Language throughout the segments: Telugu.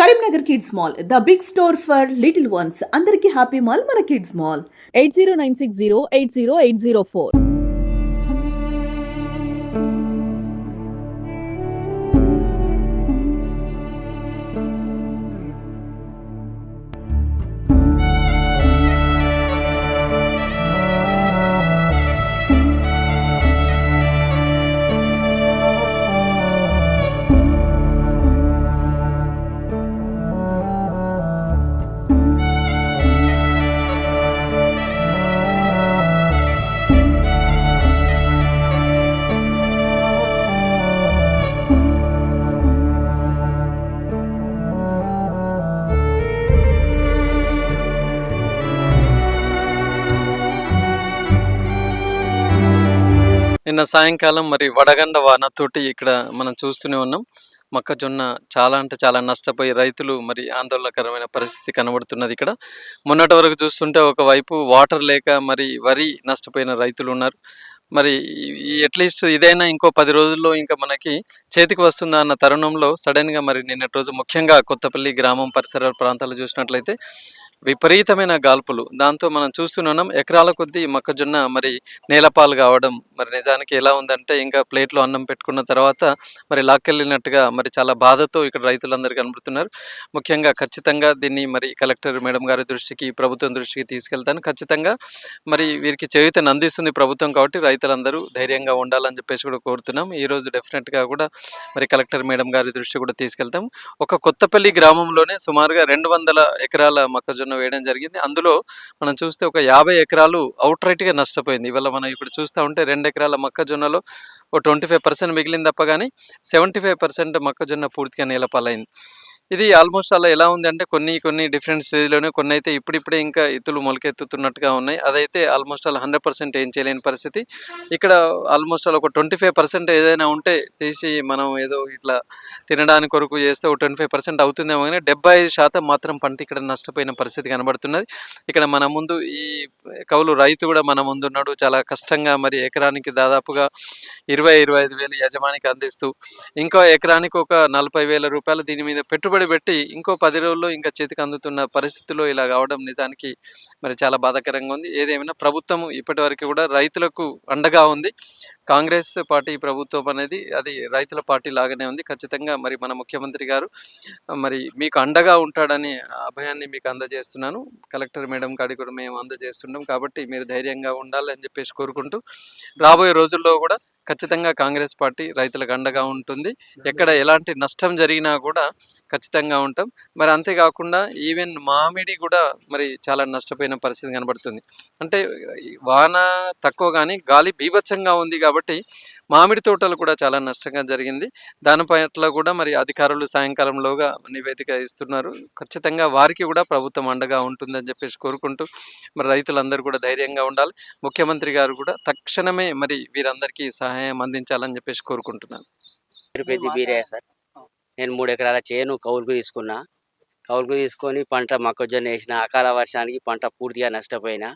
Karimnagar kids mall the big store for little ones అందరికి హ్యాపీ మాల్ మన కిడ్స్ మాల్ 8096080804. నిన్న సాయంకాలం మరి వడగండ వానతోటి ఇక్కడ మనం చూస్తూనే ఉన్నాం. మొక్కజొన్న చాలా అంటే చాలా నష్టపోయి రైతులు మరి ఆందోళనకరమైన పరిస్థితి కనబడుతున్నది ఇక్కడ. మొన్నటి వరకు చూస్తుంటే ఒకవైపు వాటర్ లేక మరి వరి నష్టపోయిన రైతులు ఉన్నారు. మరి అట్లీస్ట్ ఇదైనా ఇంకో 10 రోజుల్లో ఇంకా మనకి చేతికి వస్తుందా అన్న తరుణంలో సడన్గా మరి నిన్నటి రోజు ముఖ్యంగా కొత్తపల్లి గ్రామం పరిసర ప్రాంతాలు చూసినట్లయితే విపరీతమైన గాల్పులు. దాంతో మనం చూస్తున్నాం ఎకరాల కొద్దీ మొక్కజొన్న మరి నేలపాలు కావడం. మరి నిజానికి ఎలా ఉందంటే ఇంకా ప్లేట్లో అన్నం పెట్టుకున్న తర్వాత మరి లాక్కెళ్ళినట్టుగా మరి చాలా బాధతో ఇక్కడ రైతులందరూ కనబడుతున్నారు. ముఖ్యంగా ఖచ్చితంగా దీన్ని మరి కలెక్టర్ మేడం గారి దృష్టికి, ప్రభుత్వం దృష్టికి తీసుకెళ్తాను. ఖచ్చితంగా మరి వీరికి చేయూతను అందిస్తుంది ప్రభుత్వం కాబట్టి రైతులందరూ ధైర్యంగా ఉండాలని చెప్పేసి కూడా కోరుతున్నాం. ఈరోజు డెఫినెట్గా కూడా మరి కలెక్టర్ మేడం గారి దృష్టి కూడా తీసుకెళ్తాం. ఒక కొత్తపల్లి గ్రామంలోనే సుమారుగా 200 ఎకరాల మొక్కజొన్న వేయడం జరిగింది. అందులో మనం చూస్తే ఒక 50 ఎకరాలు అవుట్ రైట్గా నష్టపోయింది. ఇవాళ మనం ఇప్పుడు చూస్తూ ఉంటే 2 ఎకరాల మొక్కజొన్నలో ఓ 25% మిగిలింది తప్ప కానీ 75% మొక్కజొన్న పూర్తిగా నేలపాలైంది. ఇది ఆల్మోస్ట్ అలా ఎలా ఉంది అంటే కొన్ని డిఫరెంట్ స్టేజ్లోనే కొన్ని అయితే ఇప్పుడిప్పుడే ఇంకా ఇతులు మొలకెత్తుతున్నట్టుగా ఉన్నాయి. అదైతే ఆల్మోస్ట్ అలా 100% ఏం చేయలేని పరిస్థితి. ఇక్కడ ఆల్మోస్ట్ అలా ఒక 25% ఏదైనా ఉంటే తీసి మనం ఏదో ఇట్లా తినడానికి కొరకు చేస్తే ఒక 25% అవుతుందేమో కానీ 75% మాత్రం పంట ఇక్కడ నష్టపోయిన పరిస్థితి కనబడుతున్నది. ఇక్కడ మన ముందు ఈ కౌలు రైతు కూడా మన ముందున్నాడు. చాలా కష్టంగా మరి ఎకరానికి దాదాపుగా 20-25 వేలు యజమానికి అందిస్తూ ఇంకో ఎకరానికి ఒక 40,000 రూపాయలు దీని మీద పెట్టుబడి పెట్టి ఇంకో 10 రోజుల్లో ఇంకా చేతికి అందుతున్న పరిస్థితిలో ఇలా కావడం నిజానికి మరి చాలా బాధాకరంగా ఉంది. ఏదేమైనా ప్రభుత్వం ఇప్పటి వరకు కూడా రైతులకు అండగా ఉంది. కాంగ్రెస్ పార్టీ ప్రభుత్వం అనేది అది రైతుల పార్టీ లాగానే ఉంది. ఖచ్చితంగా మరి మన ముఖ్యమంత్రి గారు మరి మీకు అండగా ఉంటాడని అభయాన్ని మీకు అందజేస్తున్నాను. కలెక్టర్ మేడం కాడికి కూడా మేము అందజేస్తున్నాం కాబట్టి మీరు ధైర్యంగా ఉండాలని చెప్పేసి కోరుకుంటూ రాబోయే రోజుల్లో కూడా ఖచ్చితంగా కాంగ్రెస్ పార్టీ రైతులకు అండగా ఉంటుంది. ఎక్కడ ఎలాంటి నష్టం జరిగినా కూడా ఖచ్చితంగా ఉంటాం. మరి అంతేకాకుండా ఈవెన్ మామిడి కూడా మరి చాలా నష్టపోయిన పరిస్థితి కనబడుతుంది. అంటే వాన తక్కువ కానీ గాలి బీభత్సంగా ఉంది కాబట్టి మామిడి తోటలు కూడా చాలా నష్టంగా జరిగింది. దాని పట్ల కూడా మరి అధికారులు సాయంకాలంలోగా నివేదిక ఇస్తున్నారు. ఖచ్చితంగా వారికి కూడా ప్రభుత్వం అండగా ఉంటుందని చెప్పేసి కోరుకుంటూ మరి రైతులందరూ కూడా ధైర్యంగా ఉండాలి. ముఖ్యమంత్రి గారు కూడా తక్షణమే మరి వీరందరికీ సహాయం అందించాలని చెప్పేసి కోరుకుంటున్నాను. పెద్ద బీరయ్య సార్. నేను 3 ఎకరాల చేను కౌలుకు తీసుకున్నా. కౌలుకు తీసుకొని పంట మొక్కజొన్న వేసిన. అకాల వర్షానికి పంట పూర్తిగా నష్టపోయినా.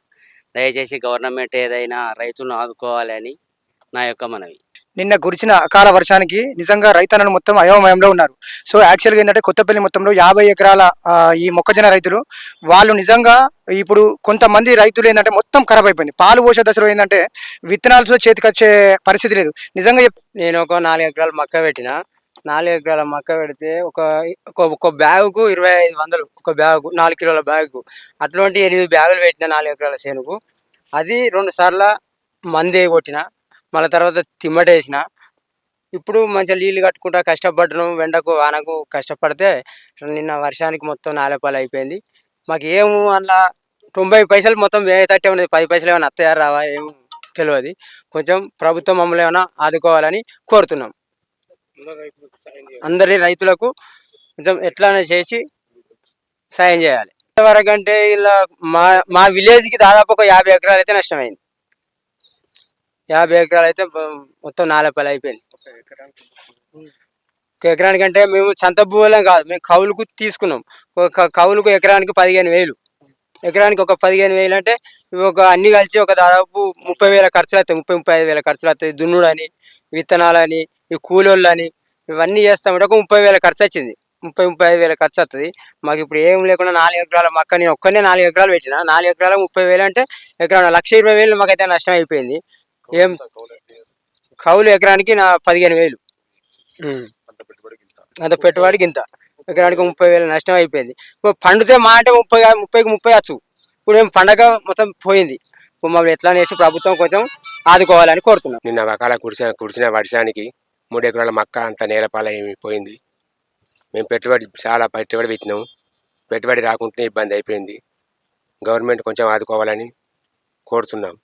దయచేసి గవర్నమెంట్ ఏదైనా రైతులను ఆదుకోవాలని నా యొక్క మనవి. నిన్న కురిసిన అకాల వర్షానికి నిజంగా రైతన్నలు మొత్తం అయోమయంలో ఉన్నారు. సో యాక్చువల్గా ఏంటంటే కొత్తపల్లి మొత్తంలో 50 ఎకరాల ఈ మొక్కజొన్న రైతులు వాళ్ళు నిజంగా ఇప్పుడు కొంతమంది రైతులు ఏంటంటే మొత్తం ఖరాబ్ అయిపోయింది. పాలు పోసే దశలో ఏంటంటే విత్తనాలతో చేతికి వచ్చే పరిస్థితి లేదు. నిజంగా నేను ఒక 4 ఎకరాల మక్క పెట్టిన. 4 ఎకరాల మక్క పెడితే ఒక బ్యాగుకు 2500, ఒక బ్యాగు 4 కిలోల బ్యాగుకు. అటువంటి 8 బ్యాగులు పెట్టిన 4 ఎకరాల చేనుకు. అది 2 సార్ల మందే కొట్టిన, మళ్ళీ తర్వాత తిమ్మటేసిన. ఇప్పుడు మంచిగా నీళ్ళు కట్టుకుంటా కష్టపడ్డను. ఎండకు వానకు కష్టపడితే నిన్న వర్షానికి మొత్తం నాలపాలు అయిపోయింది. మాకు ఏమో అందులో 90 పైసలు మొత్తం తట్టే ఉన్నది. 10 పైసలు ఏమైనా అత్తయ్య రావా ఏమో తెలియదు. కొంచెం ప్రభుత్వం మమ్మల్ని ఏమైనా ఆదుకోవాలని కోరుతున్నాం. అందరి రైతులకు కొంచెం ఎట్లనే చేసి సాయం చేయాలి. ఇంతవరకంటే ఇలా మా విలేజ్కి దాదాపు ఒక 50 ఎకరాలు అయితే నష్టమైంది. 50 ఎకరాలు అయితే మొత్తం నాలపాలు అయిపోయింది. ఒక ఎకరానికంటే మేము సొంత భూములం కాదు, మేము కౌలుకు తీసుకున్నాం. కౌలుకు ఎకరానికి 15,000. ఎకరానికి ఒక 15,000 అంటే ఒక అన్ని కలిసి ఒక దాదాపు 30,000 ఖర్చులు అవుతాయి. 35,000 ఖర్చులు అవుతాయి. దున్నుడని, విత్తనాలని, ఈ కూలోళ్ళని ఇవన్నీ చేస్తామంటే ఒక 30,000 ఖర్చు వచ్చింది. 30,000-35,000 ఖర్చు వస్తుంది. మాకు ఇప్పుడు ఏం లేకుండా 4 ఎకరాల మక్క నేను ఒక్కనే 4 ఎకరాలు పెట్టిన. 4 ఎకరాల 30,000 అంటే ఎకరా 1,20,000 మాకైతే నష్టం అయిపోయింది. ఏం కౌలు ఎకరానికి 15,000. అంత పెట్టుబడికి ఇంత ఎకరానికి 30,000 నష్టం అయిపోయింది. ఇప్పుడు పండితే మా అంటే 30 వచ్చు. ఇప్పుడు ఏం పండగ మొత్తం పోయింది. ఇప్పుడు మమ్మల్ని ఎట్లా అనేసి ప్రభుత్వం కొంచెం ఆదుకోవాలని కోరుతున్నాం. నిన్న వకాల కురిసిన వర్షానికి 3 ఎకరాల మక్క అంత నేలపాలైపోయింది. మేము చాలా పెట్టుబడి పెట్టినాము. పెట్టుబడి రాకుంటే ఇబ్బంది అయిపోయింది. గవర్నమెంట్ కొంచెం ఆదుకోవాలని కోరుతున్నాం.